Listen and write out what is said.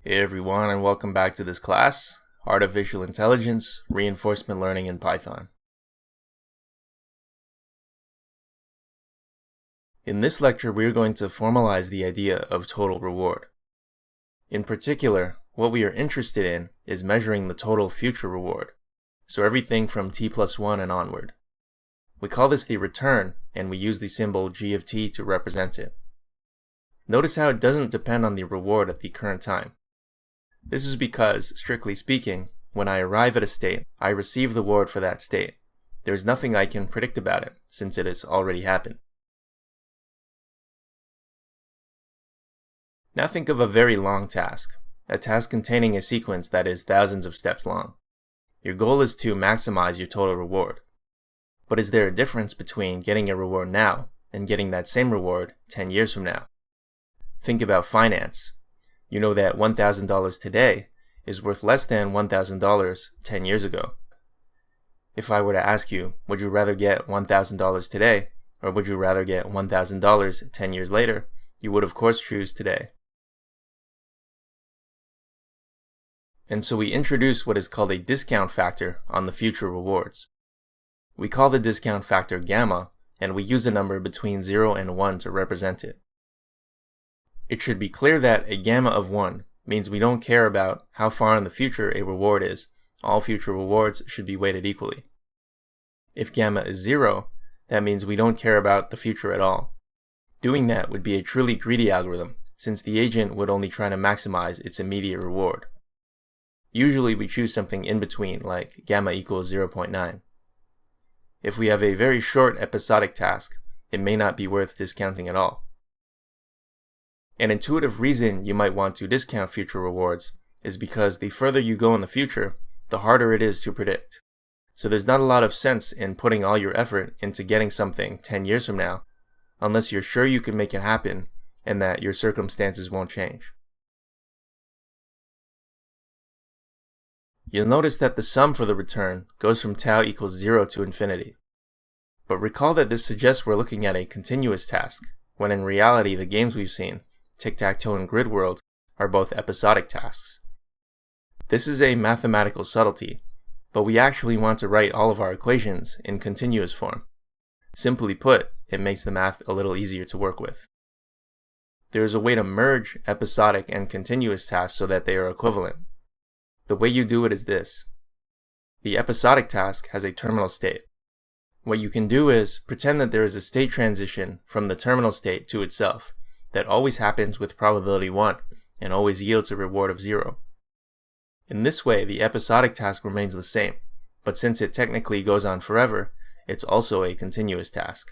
Hey everyone, and welcome back to this class, Artificial Intelligence, Reinforcement Learning in Python. In this lecture, we are going to formalize the idea of total reward. In particular, what we are interested in is measuring the total future reward, so everything from t+1 and onward. We call this the return, and we use the symbol g of t to represent it. Notice how it doesn't depend on the reward at the current time. This is because, strictly speaking, when I arrive at a state, I receive the reward for that state. There's nothing I can predict about it, since it has already happened. Now think of a very long task, a task containing a sequence that is thousands of steps long. Your goal is to maximize your total reward. But is there a difference between getting a reward now and getting that same reward 10 years from now? Think about finance. You know that $1,000 today is worth less than $1,000 10 years ago. If I were to ask you, would you rather get $1,000 today, or would you rather get $1,000 10 years later, you would of course choose today. And so we introduce what is called a discount factor on the future rewards. We call the discount factor gamma, and we use a number between 0 and 1 to represent it. It should be clear that a gamma of 1 means we don't care about how far in the future a reward is. All future rewards should be weighted equally. If gamma is 0, that means we don't care about the future at all. Doing that would be a truly greedy algorithm, since the agent would only try to maximize its immediate reward. Usually we choose something in between, like gamma equals 0.9. If we have a very short episodic task, it may not be worth discounting at all. An intuitive reason you might want to discount future rewards is because the further you go in the future, the harder it is to predict. So there's not a lot of sense in putting all your effort into getting something 10 years from now, unless you're sure you can make it happen and that your circumstances won't change. You'll notice that the sum for the return goes from tau equals 0 to infinity. But recall that this suggests we're looking at a continuous task, when in reality the games we've seen, Tic-Tac-Toe and Grid World, are both episodic tasks. This is a mathematical subtlety, but we actually want to write all of our equations in continuous form. Simply put, it makes the math a little easier to work with. There is a way to merge episodic and continuous tasks so that they are equivalent. The way you do it is this. The episodic task has a terminal state. What you can do is pretend that there is a state transition from the terminal state to itself that always happens with probability 1 and always yields a reward of 0. In this way, the episodic task remains the same, but since it technically goes on forever, it's also a continuous task.